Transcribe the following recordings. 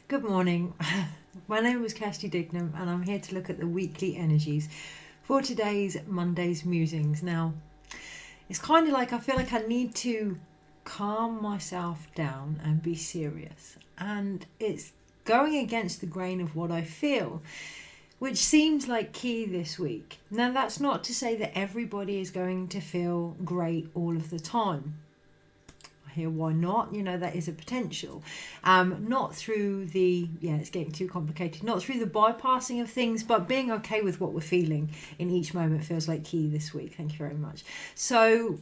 Good morning. My name is Kirsty Dignam and I'm here to look at the weekly energies for today's Monday's Musings. Now, it's kind of like I feel like I need to calm myself down and be serious. And it's going against the grain of what I feel, which seems like key this week. Now, that's not to say that everybody is going to feel great all of the time. Here, why not? That is a potential. Not through it's getting too complicated, not through the bypassing of things, but being okay with what we're feeling in each moment feels like key this week. Thank you very much. So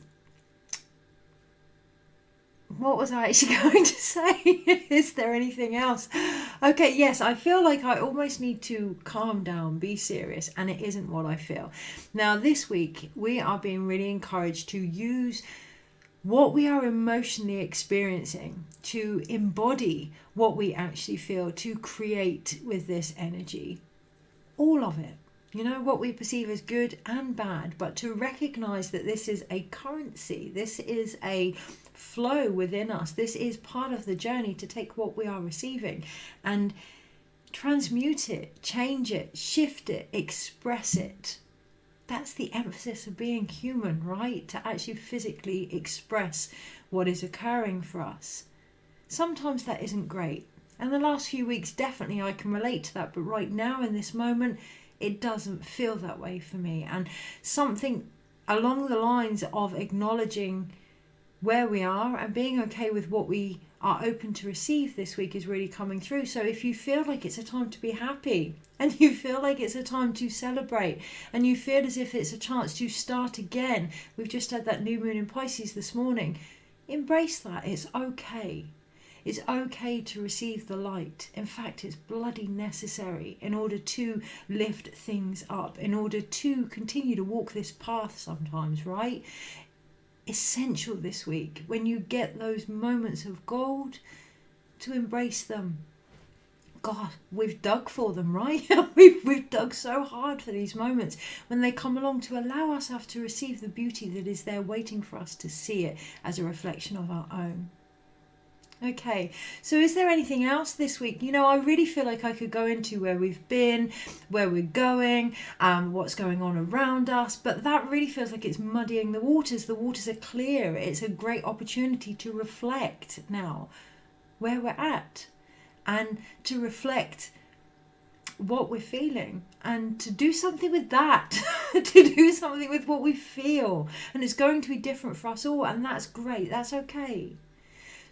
what was I actually going to say? Is there anything else? Okay, yes, I feel like I almost need to calm down, be serious, and it isn't what I feel. Now, this week, we are being really encouraged to use what we are emotionally experiencing to embody what we actually feel, to create with this energy. All of it. What we perceive as good and bad, but to recognize that this is a currency, this is a flow within us, this is part of the journey to take what we are receiving and transmute it, change it, shift it, express it. That's the emphasis of being human, right? To actually physically express what is occurring for us. Sometimes that isn't great. And the last few weeks, definitely I can relate to that. But right now in this moment, it doesn't feel that way for me. And something along the lines of acknowledging where we are and being okay with what we are open to receive this week is really coming through. So if you feel like it's a time to be happy and you feel like it's a time to celebrate and you feel as if it's a chance to start again, we've just had that new moon in Pisces this morning, embrace that. It's okay. It's okay to receive the light. In fact, it's bloody necessary in order to lift things up, in order to continue to walk this path sometimes, right? Essential this week when you get those moments of gold to embrace them. God, we've dug for them, right? we've dug so hard for these moments when they come along to allow us to receive the beauty that is there waiting for us to see it as a reflection of our own. Okay, so is there anything else this week? I really feel like I could go into where we've been, where we're going, what's going on around us, but that really feels like it's muddying the waters. The waters are clear. It's a great opportunity to reflect now where we're at and to reflect what we're feeling and to do something with that, to do something with what we feel. And it's going to be different for us all, and that's great. That's okay.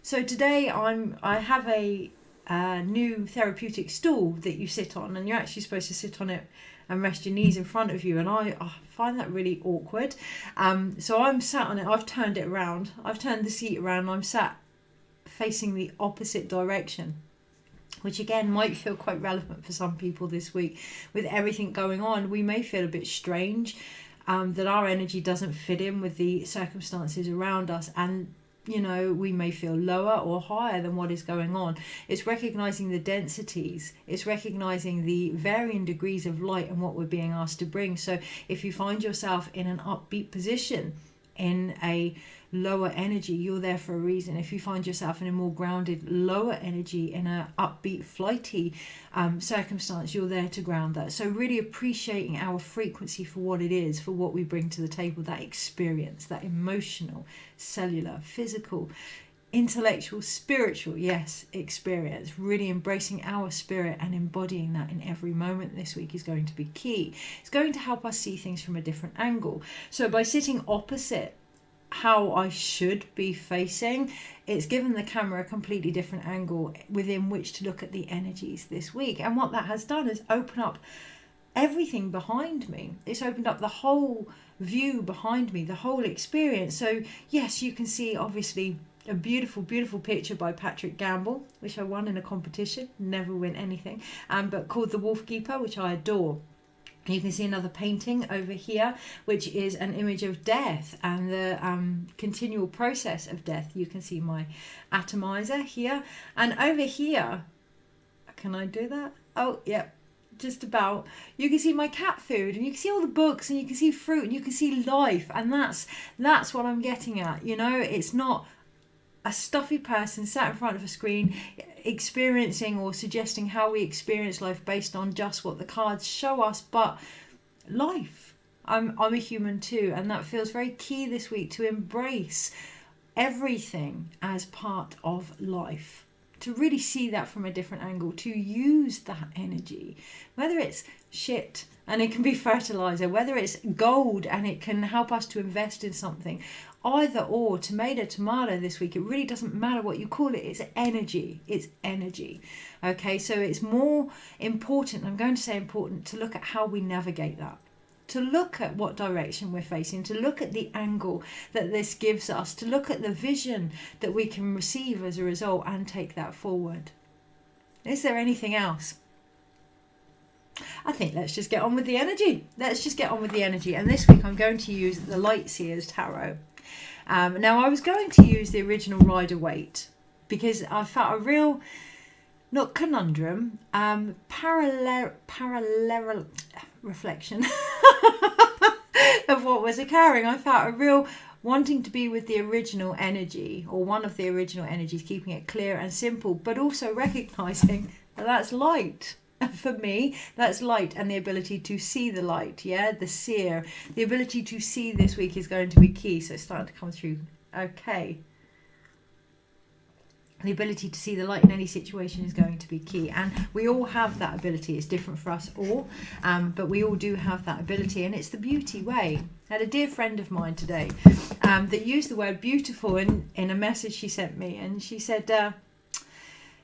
So today I have a new therapeutic stool that you sit on, and you're actually supposed to sit on it and rest your knees in front of you, and I find that really awkward. So I'm sat on it. I've turned it around. I've turned the seat around. And I'm sat facing the opposite direction, which again might feel quite relevant for some people this week. With everything going on, we may feel a bit strange, that our energy doesn't fit in with the circumstances around us, and we may feel lower or higher than what is going on. It's recognizing the densities. It's recognizing the varying degrees of light and what we're being asked to bring. So if you find yourself in an upbeat position, in a lower energy, you're there for a reason. If you find yourself in a more grounded, lower energy, in a upbeat, flighty circumstance, you're there to ground that. So really appreciating our frequency for what it is, for what we bring to the table, that experience, that emotional, cellular, physical, intellectual, spiritual, experience. Really embracing our spirit and embodying that in every moment this week is going to be key. It's going to help us see things from a different angle. So by sitting opposite how I should be facing, it's given the camera a completely different angle within which to look at the energies this week. And what that has done is open up everything behind me. It's opened up the whole view behind me, the whole experience. So yes, you can see obviously a beautiful, beautiful picture by Patrick Gamble, which I won in a competition, never win anything, but called The Wolf Keeper, which I adore. You can see another painting over here, which is an image of death and the continual process of death. You can see my atomizer here. And over here, can I do that? Oh, yeah, just about. You can see my cat food, and you can see all the books, and you can see fruit, and you can see life. And that's what I'm getting at. It's not a stuffy person sat in front of a screen. experiencing or suggesting how we experience life based on just what the cards show us, but life. I'm a human too, and that feels very key this week, to embrace everything as part of life, to really see that from a different angle, to use that energy, whether it's shit and it can be fertilizer, whether it's gold and it can help us to invest in something. Either or, tomato this week, it really doesn't matter what you call it, it's energy. Okay, so it's more important, I'm going to say important, to look at how we navigate that, to look at what direction we're facing, to look at the angle that this gives us, to look at the vision that we can receive as a result and take that forward. Is there anything else? I think let's just get on with the energy. And this week I'm going to use the Light Seers Tarot. Now I was going to use the original Rider-Waite because I felt a real, not conundrum, parallel reflection of what was occurring. I felt a real wanting to be with the original energy, or one of the original energies, keeping it clear and simple, but also recognizing that that's light. For me, that's light, and the ability to see the light, the seer. The ability to see this week is going to be key, so it's starting to come through. Okay. The ability to see the light in any situation is going to be key, and we all have that ability. It's different for us all, but we all do have that ability, and it's the beauty way. I had a dear friend of mine today that used the word beautiful in a message she sent me, and she said,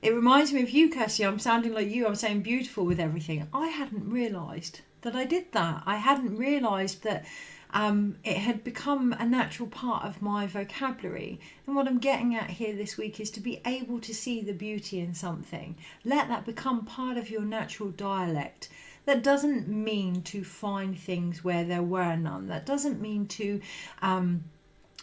it reminds me of you, Cassie. I'm sounding like you. I'm saying beautiful with everything. I hadn't realised that I did that. I hadn't realised that it had become a natural part of my vocabulary. And what I'm getting at here this week is to be able to see the beauty in something. Let that become part of your natural dialect. That doesn't mean to find things where there were none. That doesn't mean to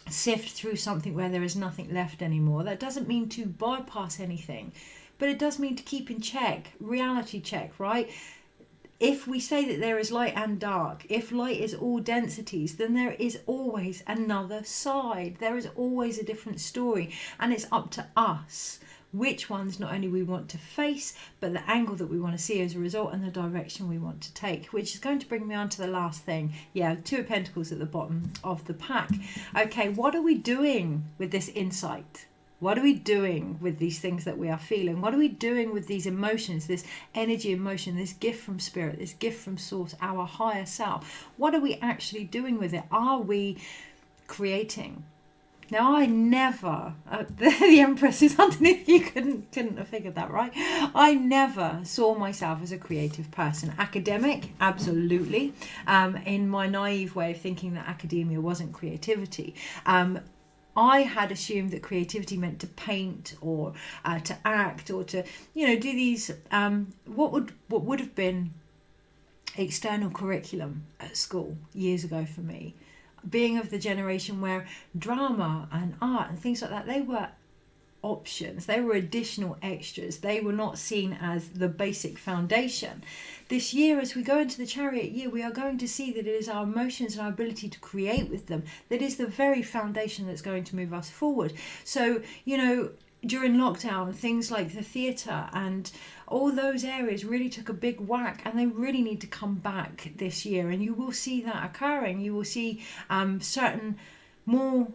sift through something where there is nothing left anymore. That doesn't mean to bypass anything, but it does mean to keep in check, reality check, right? If we say that there is light and dark, if light is all densities, then there is always another side. There is always a different story, and it's up to us which ones not only we want to face, but the angle that we want to see as a result, and the direction we want to take, which is going to bring me on to the last thing. Two of Pentacles at the bottom of the pack. Okay, what are we doing with this insight? What are we doing with these things that we are feeling? What are we doing with these emotions, this energy, emotion, this gift from spirit, this gift from source, our higher self? What are we actually doing with it? Are we creating? Now, I never, the Empress is underneath, you couldn't have figured that, right? I never saw myself as a creative person. Academic, absolutely. In my naive way of thinking that academia wasn't creativity. I had assumed that creativity meant to paint or to act or to, do these, what would have been external curriculum at school years ago for me. Being of the generation where drama and art and things like that, they were options, they were additional extras, they were not seen as the basic foundation. This year, as we go into the Chariot year, we are going to see that it is our emotions and our ability to create with them that is the very foundation that's going to move us forward. So, during lockdown, things like the theatre and all those areas really took a big whack, and they really need to come back this year, and you will see that occurring. You will see certain more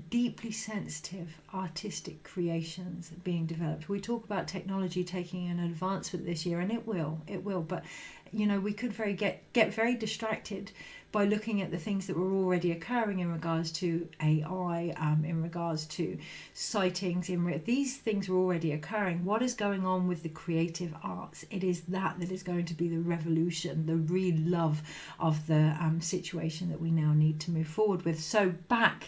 deeply sensitive artistic creations being developed. We talk about technology taking an advancement this year, and it will, but we could get very distracted by looking at the things that were already occurring in regards to AI, in regards to sightings. These things were already occurring. What is going on with the creative arts? It is that is going to be the revolution, the real love of the situation that we now need to move forward with. So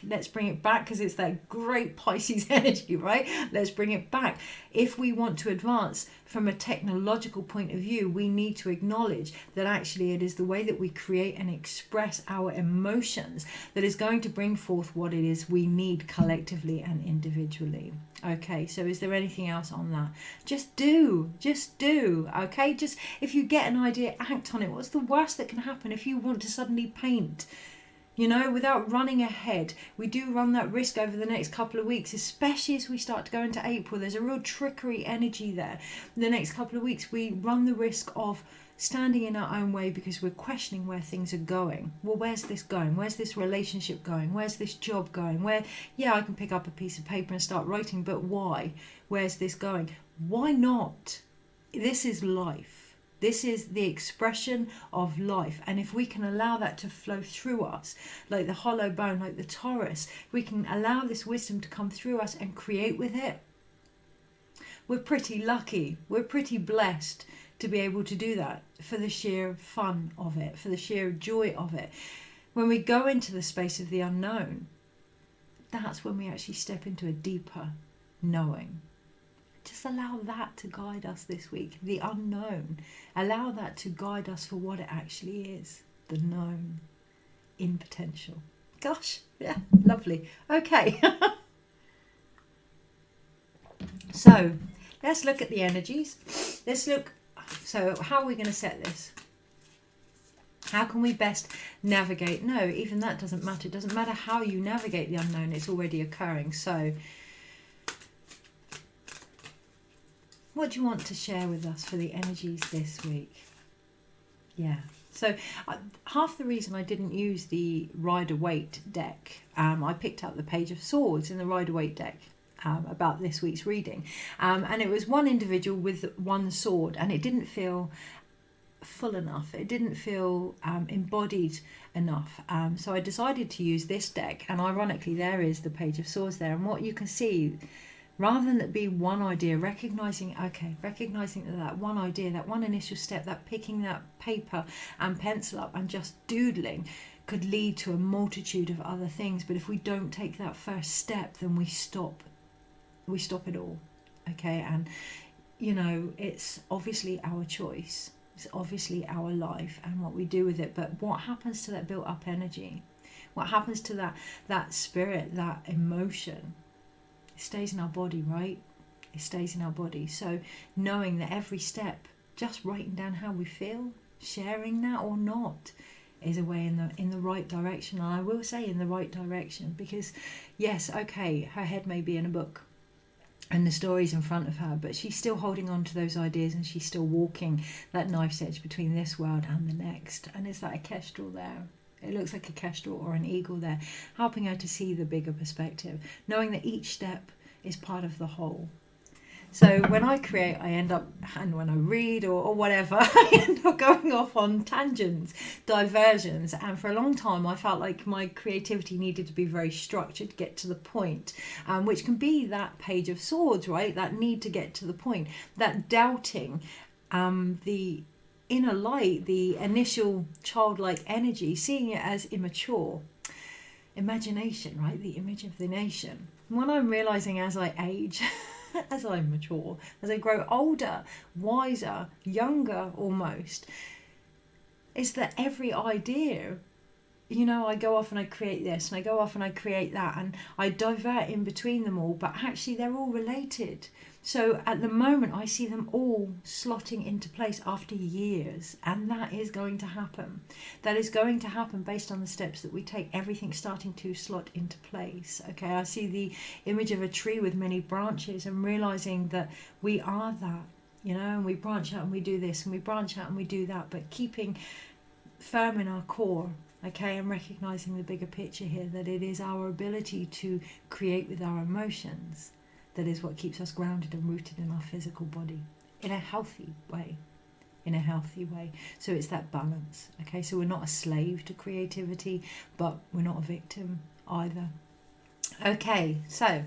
let's bring it back, because it's that great Pisces energy, right? Let's bring it back. If we want to advance from a technological point of view, we need to acknowledge that actually it is the way that we create and express our emotions that is going to bring forth what it is we need collectively and individually. Okay, so is there anything else on that? Just do, okay? Just, if you get an idea, act on it. What's the worst that can happen if you want to suddenly paint? without running ahead. We do run that risk over the next couple of weeks, especially as we start to go into April. There's a real trickery energy there. The next couple of weeks, we run the risk of standing in our own way because we're questioning where things are going. Well, where's this going? Where's this relationship going? Where's this job going? I can pick up a piece of paper and start writing, but why? Where's this going? Why not? This is life. This is the expression of life. And if we can allow that to flow through us, like the hollow bone, like the Taurus, we can allow this wisdom to come through us and create with it. We're pretty lucky. We're pretty blessed to be able to do that for the sheer fun of it, for the sheer joy of it. When we go into the space of the unknown, that's when we actually step into a deeper knowing. Just allow that to guide us this week, the unknown. Allow that to guide us for what it actually is, the known in potential. Gosh, yeah, lovely. Okay. So let's look at the energies. So how are we going to set this? How can we best navigate? No, even that doesn't matter. It doesn't matter how you navigate the unknown. It's already occurring. So what do you want to share with us for the energies this week? Yeah. So half the reason I didn't use the Rider-Waite deck, I picked up the Page of Swords in the Rider-Waite deck about this week's reading. And it was one individual with one sword, and it didn't feel full enough. It didn't feel embodied enough. So I decided to use this deck, and ironically there is the Page of Swords there. And what you can see, rather than it be one idea, recognizing that one idea, that one initial step, that picking that paper and pencil up and just doodling could lead to a multitude of other things. But if we don't take that first step, then we stop it all. Okay. And it's obviously our choice. It's obviously our life and what we do with it. But what happens to that built up energy? What happens to that spirit, that emotion? It stays in our body, right? It stays in our body. So knowing that every step, just writing down how we feel, sharing that or not, is a way in the right direction. And I will say in the right direction, because yes, okay, her head may be in a book and the story's in front of her, but she's still holding on to those ideas, and she's still walking that knife's edge between this world and the next. And it's that a kestrel there. It looks like a kestrel or an eagle there, helping her to see the bigger perspective, knowing that each step is part of the whole. So when I create, I end up, and when I read or whatever, I end up going off on tangents, diversions. And for a long time, I felt like my creativity needed to be very structured to get to the point, which can be that Page of Swords, right? That need to get to the point, that doubting, the inner light, the initial childlike energy, seeing it as immature. Imagination, right? The image of the nation. What I'm realizing as I age, as I mature, as I grow older, wiser, younger almost, is that every idea, I go off and I create this, and I go off and I create that, and I divert in between them all, but actually they're all related. So at the moment I see them all slotting into place after years, and that is going to happen. That is going to happen based on the steps that we take, everything starting to slot into place. Okay, I see the image of a tree with many branches, and realizing that we are that, and we branch out and we do this, and we branch out and we do that, but keeping firm in our core. Okay, and recognizing the bigger picture here, that it is our ability to create with our emotions that is what keeps us grounded and rooted in our physical body in a healthy way. So it's that balance. Okay, so we're not a slave to creativity, but we're not a victim either. Okay, so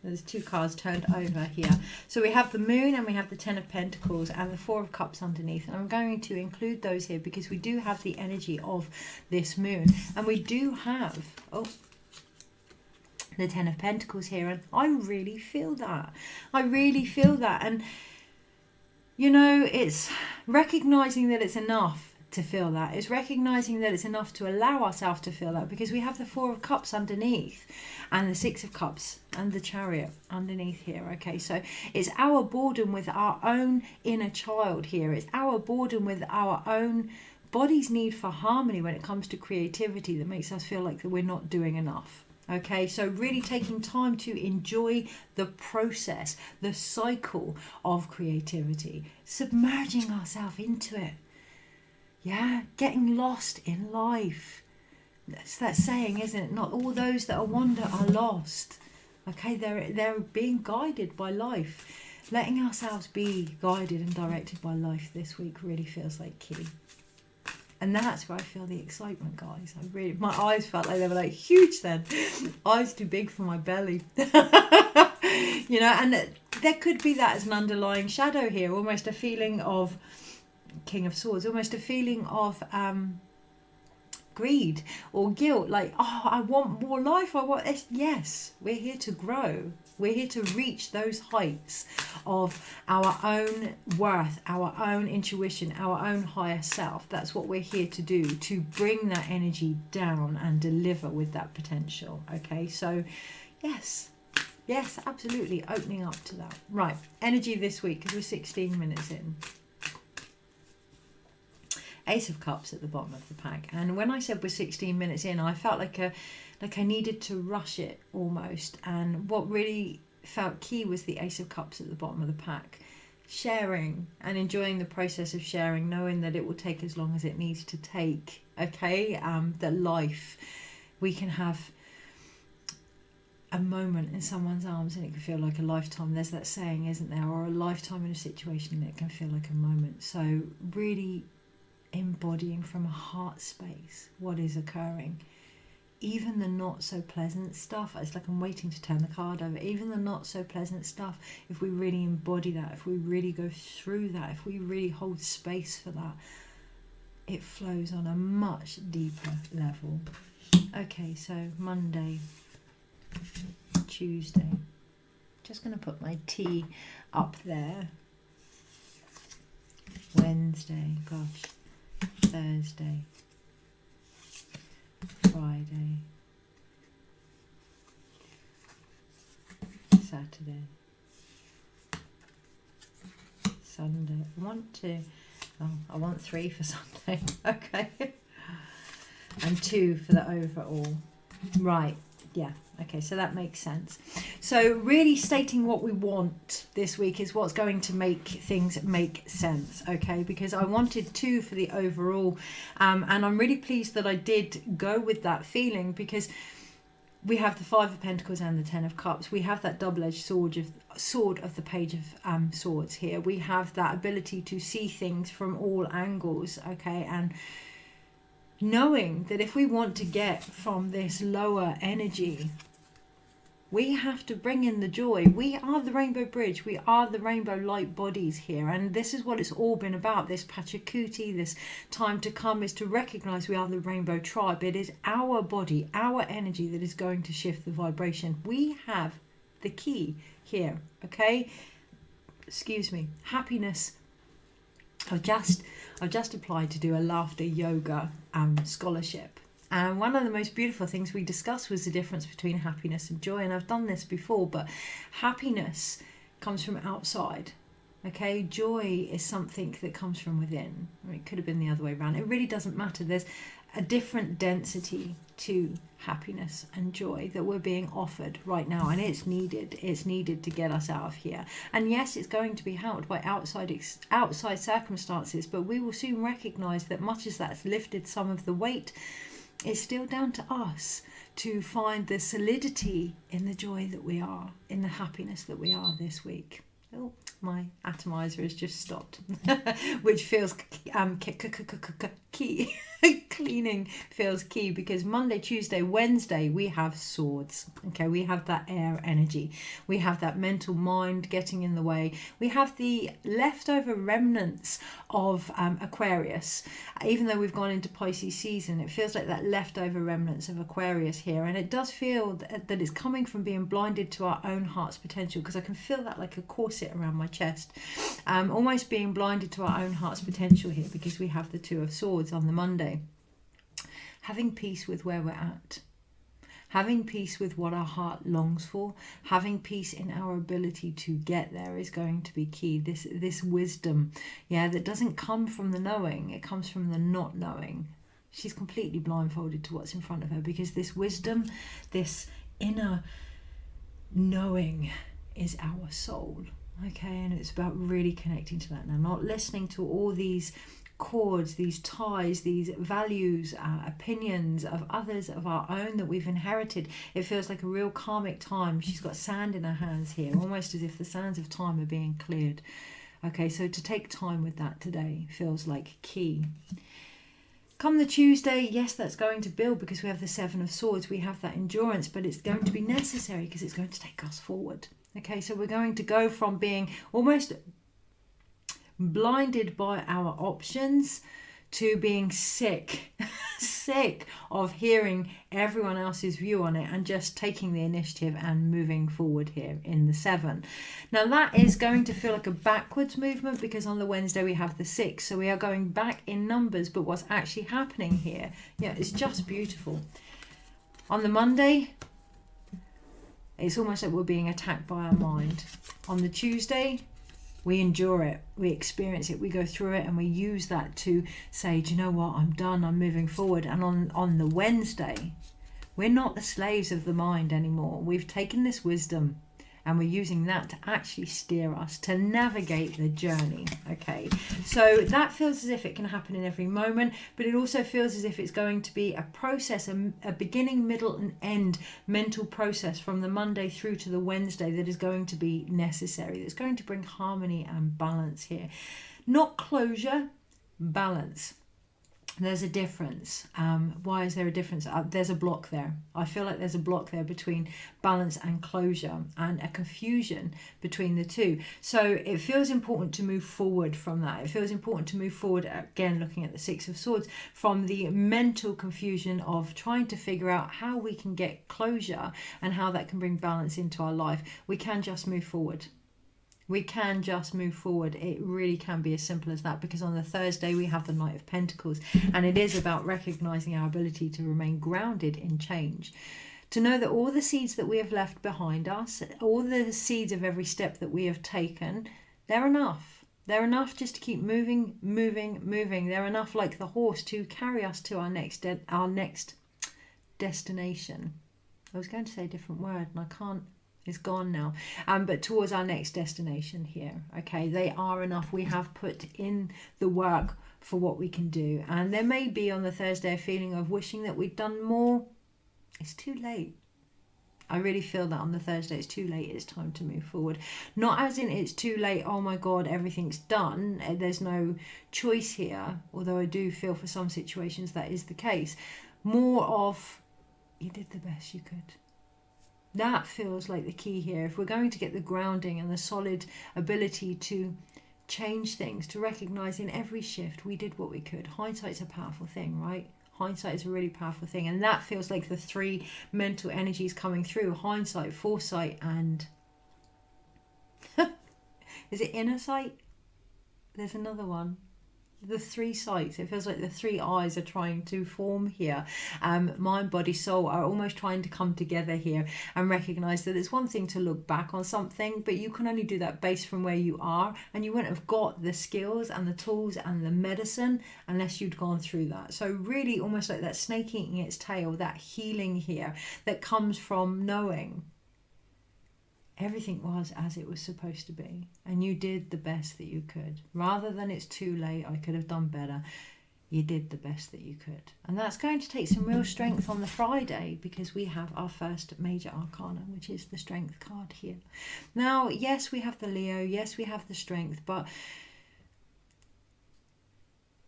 there's two cards turned over here. So we have the Moon and we have the Ten of Pentacles and the Four of Cups underneath. And I'm going to include those here because we do have the energy of this Moon. And we do have the Ten of Pentacles here. And I really feel that. And, it's recognizing that it's enough to feel that. It's recognizing that it's enough to allow ourselves to feel that, because we have the Four of Cups underneath and the Six of Cups and the Chariot underneath here. Okay, so it's our boredom with our own inner child here. It's our boredom with our own body's need for harmony when it comes to creativity that makes us feel like that we're not doing enough. Okay, so really taking time to enjoy the process, the cycle of creativity, submerging ourselves into it. Yeah, getting lost in life. That's that saying, isn't it? Not all those that are wander are lost. Okay, they're being guided by life. Letting ourselves be guided and directed by life this week really feels like key. And that's where I feel the excitement, guys. My eyes felt like they were like huge then. Eyes too big for my belly. You know, and there could be that as an underlying shadow here, almost a feeling of King of Swords, almost a feeling of greed or guilt, like, oh, I want more life, I want this. Yes, we're here to grow. We're here to reach those heights of our own worth, our own intuition, our own higher self. That's what we're here to do, to bring that energy down and deliver with that potential. Okay, so yes, absolutely, opening up to that. Right, energy this week, because we're 16 minutes in. Ace of Cups at the bottom of the pack, and when I said we're 16 minutes in, I felt like I needed to rush it almost. And what really felt key was the Ace of Cups at the bottom of the pack, sharing and enjoying the process of sharing, knowing that it will take as long as it needs to take. Okay, that life, we can have a moment in someone's arms and it can feel like a lifetime. There's that saying, isn't there? Or a lifetime in a situation and it can feel like a moment. So really embodying from a heart space what is occurring. Even the not so pleasant stuff, it's like I'm waiting to turn the card over. Even the not so pleasant stuff, if we really embody that, if we really go through that, if we really hold space for that, it flows on a much deeper level. Okay, so Monday, Tuesday, just going to put my T up there. Wednesday, gosh, Thursday, Friday, Saturday, Sunday. I want 3 for Sunday. Okay. And 2 for the overall. Right. Yeah. Okay, so that makes sense. So really stating what we want this week is what's going to make things make sense, okay? Because I wanted 2 for the overall, and I'm really pleased that I did go with that feeling, because we have the 5 of Pentacles and the 10 of Cups. We have that double-edged sword of the Page of Swords here. We have that ability to see things from all angles, okay? And knowing that if we want to get from this lower energy, we have to bring in the joy. We are the rainbow bridge. We are the rainbow light bodies here. And this is what it's all been about. This Pachacuti, this time to come, is to recognize we are the rainbow tribe. It is our body, our energy that is going to shift the vibration. We have the key here, okay? Excuse me. Happiness. I've just applied to do a laughter yoga scholarship. And one of the most beautiful things we discussed was the difference between happiness and joy. And I've done this before, but happiness comes from outside. Okay, joy is something that comes from within. I mean, it could have been the other way around. It really doesn't matter. There's a different density to happiness and joy that we're being offered right now, and it's needed. It's needed to get us out of here. And yes, it's going to be helped by outside circumstances, but we will soon recognize that much as that's lifted some of the weight, it's still down to us to find the solidity in the joy that we are, in the happiness that we are this week. Oh, my atomizer has just stopped, which feels key. Cleaning feels key, because Monday, Tuesday, Wednesday, we have swords. Okay, we have that air energy. We have that mental mind getting in the way. We have the leftover remnants of Aquarius. Even though we've gone into Pisces season, it feels like that leftover remnants of Aquarius here. And it does feel that it's coming from being blinded to our own heart's potential, because I can feel that like a corset around my chest. Almost being blinded to our own heart's potential here, because we have the 2 of Swords on the Monday. Having peace with where we're at. Having peace with what our heart longs for, having peace in our ability to get there is going to be key. This wisdom, that doesn't come from the knowing, it comes from the not knowing. She's completely blindfolded to what's in front of her, because this wisdom, this inner knowing is our soul. Okay, and it's about really connecting to that now, not listening to all these cords, these ties, these values, opinions of others, of our own that we've inherited. It feels like a real karmic time. She's got sand in her hands here, almost as if the sands of time are being cleared. Okay, so to take time with that today feels like key. Come the Tuesday, yes, that's going to build, because we have the Seven of Swords. We have that endurance, but it's going to be necessary because it's going to take us forward. Okay, so we're going to go from being almost blinded by our options to being sick of hearing everyone else's view on it, and just taking the initiative and moving forward here in the 7. Now that is going to feel like a backwards movement, because on the Wednesday we have the 6, so we are going back in numbers, but what's actually happening here, it's just beautiful. On the Monday, it's almost like we're being attacked by our mind. On the Tuesday, we endure it, we experience it, we go through it, and we use that to say, do you know what, I'm done, I'm moving forward. And on the Wednesday, we're not the slaves of the mind anymore. We've taken this wisdom and we're using that to actually steer us, to navigate the journey. Okay, so that feels as if it can happen in every moment, but it also feels as if it's going to be a process, a beginning, middle and end mental process from the Monday through to the Wednesday that is going to be necessary, that's going to bring harmony and balance here. Not closure, balance. There's a difference. Why is there a difference? There's a block there. I feel like there's a block there between balance and closure, and a confusion between the two. So it feels important to move forward from that. It feels important to move forward, again, looking at the 6 of Swords, from the mental confusion of trying to figure out how we can get closure and how that can bring balance into our life. We can just move forward. We can just move forward. It really can be as simple as that, because on the Thursday we have the Knight of Pentacles, and it is about recognizing our ability to remain grounded in change. To know that all the seeds that we have left behind us, all the seeds of every step that we have taken, they're enough. They're enough just to keep moving. They're enough, like the horse, to carry us to our next destination. I was going to say a different word and I can't. It's gone now, but towards our next destination here. Okay, they are enough. We have put in the work for what we can do, and there may be on the Thursday a feeling of wishing that we'd done more. It's too late. I really feel that on the Thursday it's too late, it's time to move forward. Not as in it's too late, oh my God, everything's done, there's no choice here, although I do feel for some situations that is the case. More of, you did the best you could. That feels like the key here. If we're going to get the grounding and the solid ability to change things, to recognise in every shift we did what we could. Hindsight's a powerful thing, right? Hindsight is a really powerful thing, and that feels like the 3 mental energies coming through: hindsight, foresight, and is it inner sight? There's another one. The 3 sights. It feels like the 3 eyes are trying to form here. Mind, body, soul are almost trying to come together here and recognise that it's one thing to look back on something, but you can only do that based from where you are, and you wouldn't have got the skills and the tools and the medicine unless you'd gone through that. So really almost like that snake eating its tail, that healing here that comes from knowing everything was as it was supposed to be, and you did the best that you could. Rather than it's too late, I could have done better, you did the best that you could. And that's going to take some real strength on the Friday, because we have our first major arcana, which is the Strength card here. Now, yes, we have the Leo, yes, we have the Strength, but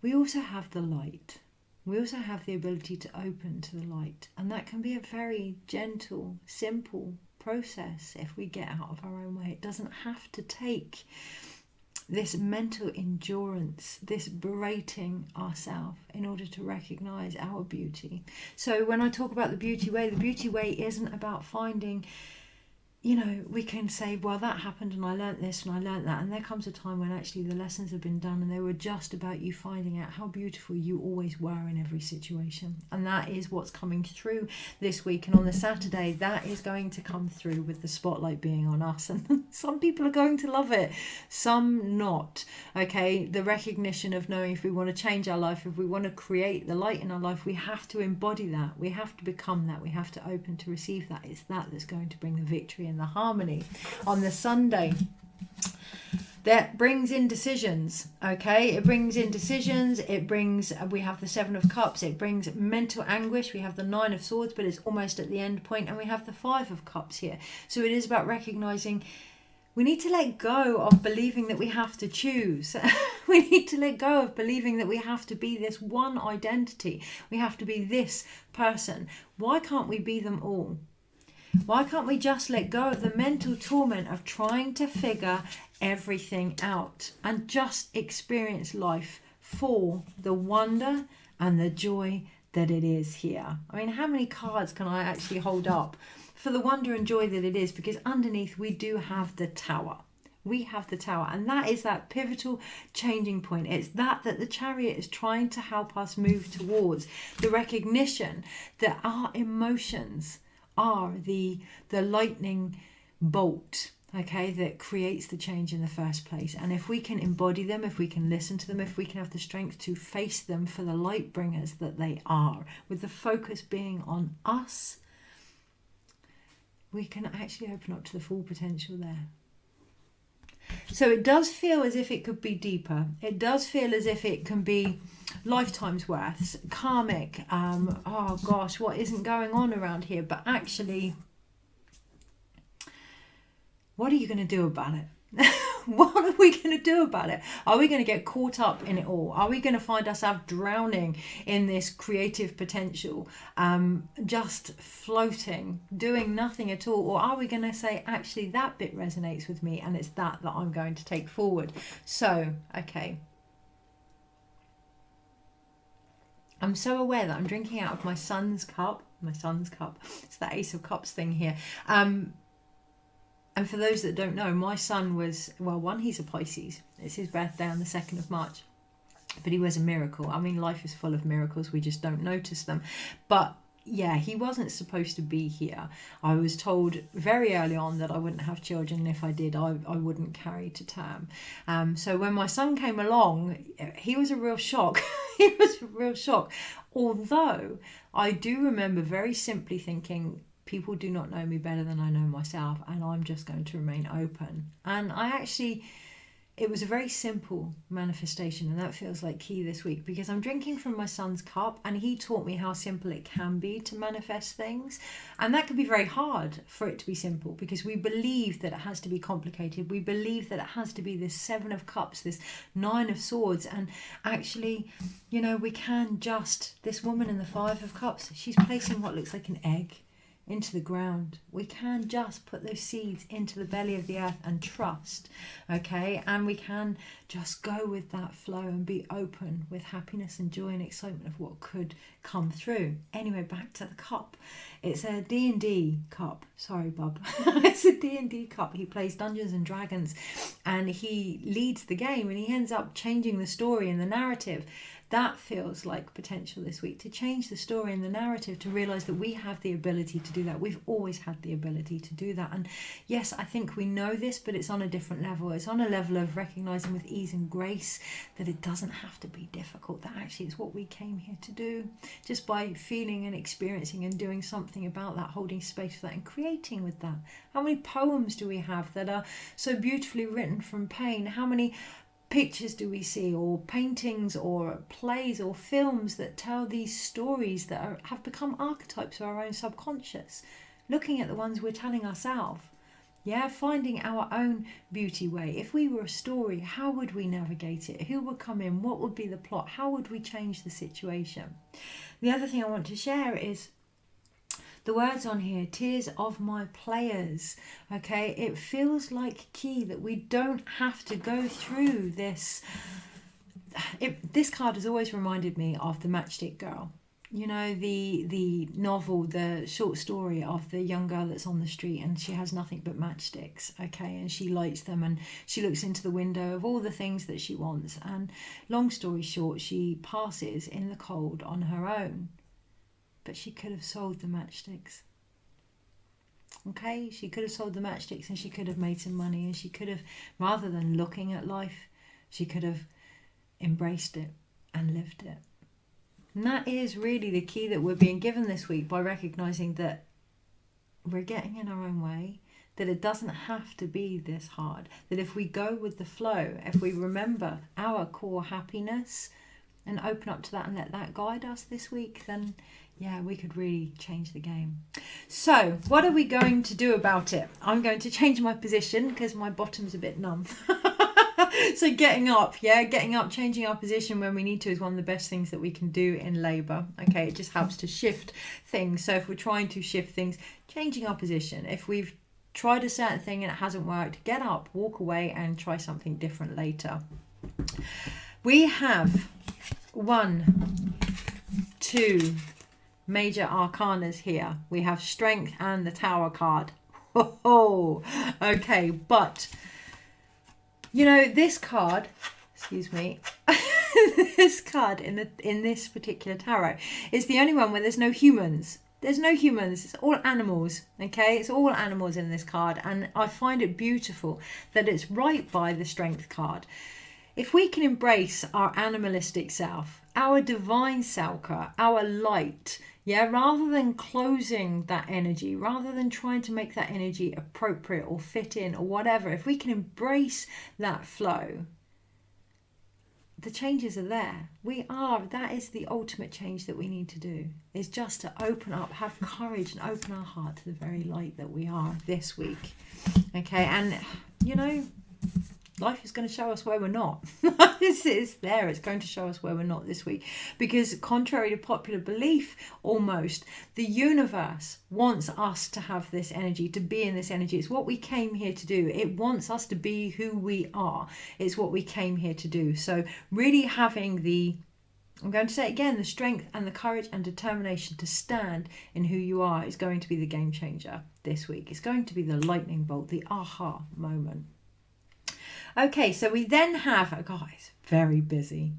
we also have the light. We also have the ability to open to the light, and that can be a very gentle, simple process if we get out of our own way. It doesn't have to take this mental endurance, this berating ourselves in order to recognize our beauty. So when I talk about the beauty way isn't about finding you know, we can say, well, that happened and I learnt this and I learnt that. And there comes a time when actually the lessons have been done and they were just about you finding out how beautiful you always were in every situation. And that is what's coming through this week. And on the Saturday, that is going to come through with the spotlight being on us. And some people are going to love it, some not. Okay, the recognition of knowing if we want to change our life, if we want to create the light in our life, we have to embody that. We have to become that. We have to open to receive that. It's that that's going to bring the victory and the harmony. On the Sunday, that brings in decisions. Okay, it brings in decisions. It brings, we have the Seven of Cups. It brings mental anguish. We have the Nine of Swords, but it's almost at the end point, and we have the Five of Cups here. So it is about recognizing we need to let go of believing that we have to choose. We need to let go of believing that we have to be this one identity. We have to be this person. Why can't we be them all? Why can't we just let go of the mental torment of trying to figure everything out and just experience life for the wonder and the joy that it is here? I mean, how many cards can I actually hold up for the wonder and joy that it is? Because underneath we do have the Tower. We have the Tower, and that is that pivotal changing point. It's that the Chariot is trying to help us move towards the recognition that our emotions are the lightning bolt, okay, that creates the change in the first place. And if we can embody them, if we can listen to them, if we can have the strength to face them for the light bringers that they are, with the focus being on us, we can actually open up to the full potential there. So it does feel as if it could be deeper. It does feel as if it can be lifetimes worth, karmic. Oh gosh, what isn't going on around here? But actually, what are you going to do about it? What are we going to do about it? Are we going to get caught up in it all? Are we going to find ourselves drowning in this creative potential, just floating, doing nothing at all? Or are we going to say, actually, that bit resonates with me and it's that I'm going to take forward? So, okay. I'm so aware that I'm drinking out of my son's cup. It's that Ace of Cups thing here. And for those that don't know, my son was, well, one, he's a Pisces. It's his birthday on the 2nd of March. But he was a miracle. I mean, life is full of miracles. We just don't notice them. But yeah, he wasn't supposed to be here. I was told very early on that I wouldn't have children. And if I did, I wouldn't carry to term. So when my son came along, he was a real shock. He was a real shock. Although I do remember very simply thinking, people do not know me better than I know myself, and I'm just going to remain open. And it was a very simple manifestation, and that feels like key this week, because I'm drinking from my son's cup, and he taught me how simple it can be to manifest things. And that can be very hard for it to be simple, because we believe that it has to be complicated. We believe that it has to be this 7 of Cups, this 9 of Swords. And actually, you know, we can just, this woman in the 5 of Cups, she's placing what looks like an egg into the ground. We can just put those seeds into the belly of the earth and trust, okay? And we can just go with that flow and be open with happiness and joy and excitement of what could come through. Anyway, back to the cup. It's a D&D cup. Sorry, Bub. It's a D&D cup. He plays Dungeons and Dragons, and he leads the game, and he ends up changing the story and the narrative. That feels like potential this week, to change the story and the narrative, to realise that we have the ability to do that. We've always had the ability to do that. And yes, I think we know this, but it's on a different level. It's on a level of recognising with ease and grace that it doesn't have to be difficult, that actually it's what we came here to do. Just by feeling and experiencing and doing something about that, holding space for that and creating with that. How many poems do we have that are so beautifully written from pain? How many pictures do we see, or paintings or plays or films that tell these stories that have become archetypes of our own subconscious? Looking at the ones we're telling ourselves, yeah, finding our own beauty way. If we were a story, how would we navigate it? Who would come in? What would be the plot? How would we change the situation? The other thing I want to share is the words on here, tears of my players. Okay, it feels like key that we don't have to go through this. This card has always reminded me of the Matchstick Girl. you know, the novel, the short story of the young girl that's on the street and she has nothing but matchsticks, okay, and she lights them and she looks into the window of all the things that she wants, and long story short, she passes in the cold on her own, but she could have sold the matchsticks. Okay, she could have sold the matchsticks and she could have made some money, and she could have, rather than looking at life, she could have embraced it and lived it. And that is really the key that we're being given this week, by recognizing that we're getting in our own way, that it doesn't have to be this hard, that if we go with the flow, if we remember our core happiness and open up to that and let that guide us this week, then yeah, we could really change the game. So what are we going to do about it? I'm going to change my position because my bottom's a bit numb. So getting up, changing our position when we need to is one of the best things that we can do in labour. Okay, it just helps to shift things. So if we're trying to shift things, changing our position. If we've tried a certain thing and it hasn't worked, get up, walk away and try something different later. We have 1, 2 major arcanas here. We have Strength and the Tower card. Oh, okay, but you know, this card, excuse me, this card in this particular tarot is the only one where there's no humans. There's no humans, it's all animals, okay? It's all animals in this card, and I find it beautiful that it's right by the Strength card. If we can embrace our animalistic self, our divine selka, our light, yeah, rather than closing that energy, rather than trying to make that energy appropriate or fit in or whatever, if we can embrace that flow, the changes are there. That is the ultimate change that we need to do, is just to open up, have courage and open our heart to the very light that we are this week. Okay, and you know, life is going to show us where we're not. It's there. It's going to show us where we're not this week. Because contrary to popular belief, almost, the universe wants us to have this energy, to be in this energy. It's what we came here to do. It wants us to be who we are. It's what we came here to do. So really having the, I'm going to say it again, the strength and the courage and determination to stand in who you are is going to be the game changer this week. It's going to be the lightning bolt, the aha moment. Okay, so we then have, guys, very busy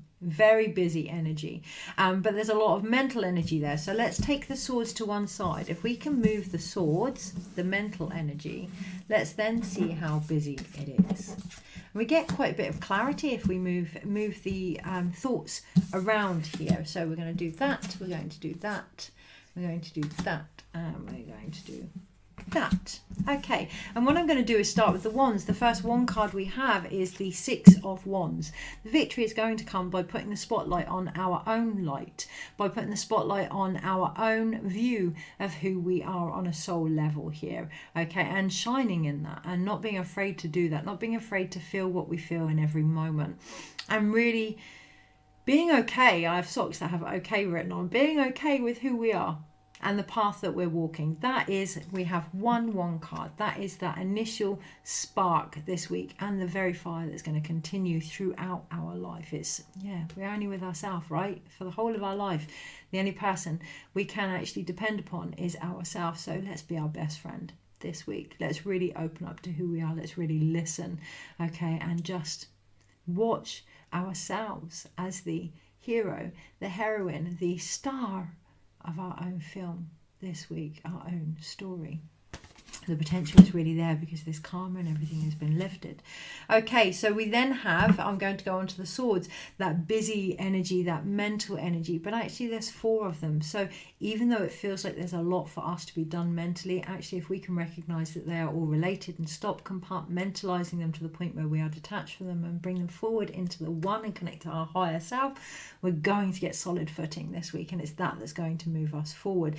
energy, but there's a lot of mental energy there. So let's take the swords to one side. If we can move the swords, the mental energy, let's then see how busy it is. We get quite a bit of clarity if we move the thoughts around here. So we're going to do that, we're going to do that, we're going to do that, and we're going to do that. Okay, and what I'm going to do is start with the wands. The first wand card we have is the 6 of Wands. The victory is going to come by putting the spotlight on our own light, by putting the spotlight on our own view of who we are on a soul level here, okay, and shining in that and not being afraid to do that, not being afraid to feel what we feel in every moment, and really being okay. I have socks that have okay written on, being okay with who we are and the path that we're walking. That is, we have one card. That is that initial spark this week, and the very fire that's going to continue throughout our life. It's, yeah, we're only with ourselves, right? For the whole of our life, the only person we can actually depend upon is ourselves. So let's be our best friend this week. Let's really open up to who we are. Let's really listen, okay, and just watch ourselves as the hero, the heroine, the star of our own film this week, our own story. The potential is really there because this karma and everything has been lifted. Okay, so we then have, I'm going to go on to the swords, that busy energy, that mental energy, but actually there's 4 of them. So even though it feels like there's a lot for us to be done mentally, actually if we can recognize that they are all related and stop compartmentalizing them to the point where we are detached from them and bring them forward into the one and connect to our higher self, we're going to get solid footing this week, and it's that that's going to move us forward.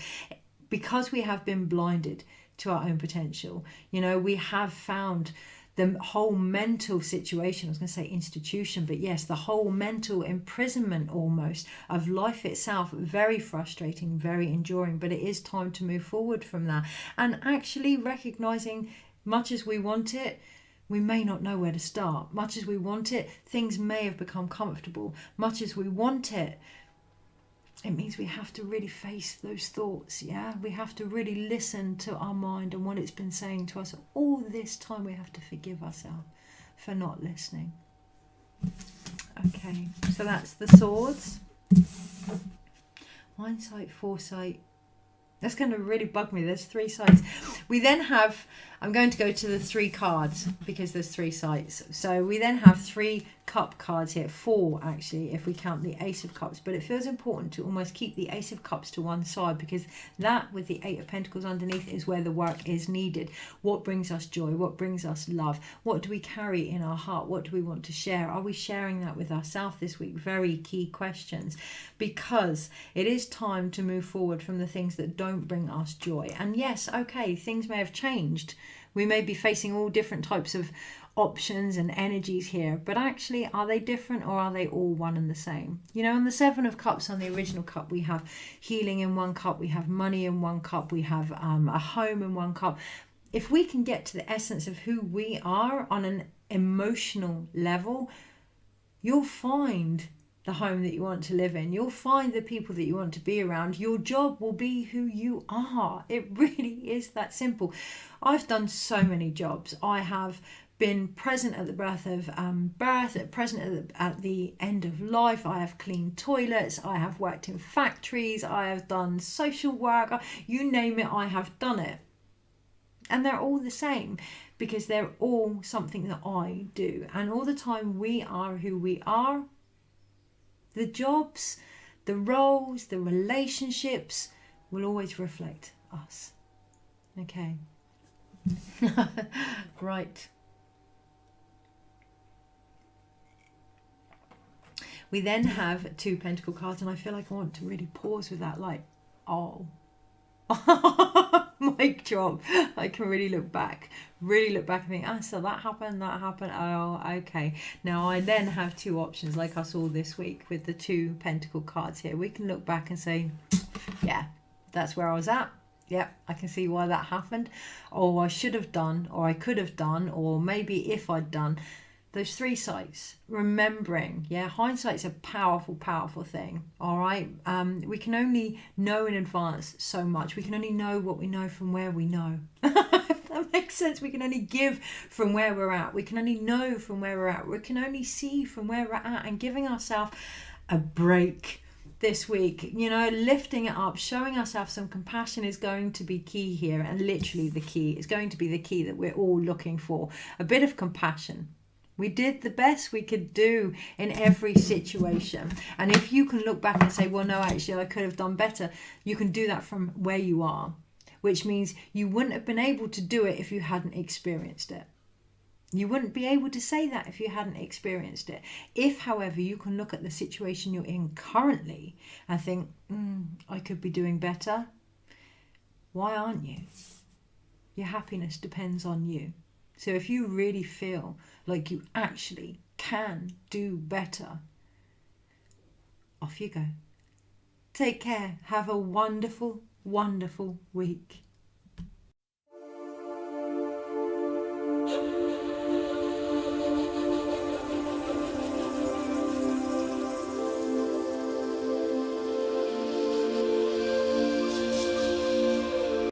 Because we have been blinded to our own potential, you know, we have found the whole mental situation, I was going to say institution, but yes, the whole mental imprisonment almost of life itself, very frustrating, very enduring, but it is time to move forward from that and actually recognizing, much as we want it, we may not know where to start. Much as we want it, things may have become comfortable. Much as we want it, it means we have to really face those thoughts. Yeah, we have to really listen to our mind and what it's been saying to us all this time. We have to forgive ourselves for not listening. Okay, so that's the swords. Hindsight, foresight. That's going to really bug me. There's 3 sides. We then have, I'm going to go to the 3 cards because there's 3 sides. So we then have 3 cup cards here, 4 actually, if we count the Ace of Cups. But it feels important to almost keep the Ace of Cups to one side, because that with the 8 of Pentacles underneath is where the work is needed. What brings us joy? What brings us love? What do we carry in our heart? What do we want to share? Are we sharing that with ourselves this week? Very key questions, because it is time to move forward from the things that don't bring us joy. And yes, okay, things may have changed. We may be facing all different types of options and energies here, but actually, are they different, or are they all one and the same? You know, on the 7 of Cups, on the original cup, we have healing in one cup, we have money in one cup, we have a home in one cup. If we can get to the essence of who we are on an emotional level, you'll find the home that you want to live in. You'll find the people that you want to be around. Your job will be who you are. It really is that simple. I've done so many jobs. I have been present at the birth of present at the end of life. I have cleaned toilets. I have worked in factories. I have done social work. You name it, I have done it. And they're all the same, because they're all something that I do. And all the time we are who we are. The jobs, the roles, the relationships will always reflect us. Okay. Right. We then have 2 Pentacle cards, and I feel like I want to really pause with that, like, oh. Mic drop. I can really look back and think, so that happened, oh, okay. Now I then have 2 options, like I saw this week with the 2 Pentacle cards here. We can look back and say, yeah, that's where I was at. Yep, I can see why that happened. Or I should have done, or I could have done, or maybe if I'd done. Those 3 sides, remembering, hindsight's a powerful, powerful thing, all right? We can only know in advance so much. We can only know what we know from where we know. If that makes sense, we can only give from where we're at. We can only know from where we're at. We can only see from where we're at, and giving ourselves a break this week, lifting it up, showing ourselves some compassion is going to be key here, and literally the key is going to be the key that we're all looking for. A bit of compassion. We did the best we could do in every situation. And if you can look back and say, well, no, actually, I could have done better, you can do that from where you are, which means you wouldn't have been able to do it if you hadn't experienced it. You wouldn't be able to say that if you hadn't experienced it. If, however, you can look at the situation you're in currently and think, I could be doing better, why aren't you? Your happiness depends on you. So if you really feel like you actually can do better, off you go. Take care. Have a wonderful, wonderful week.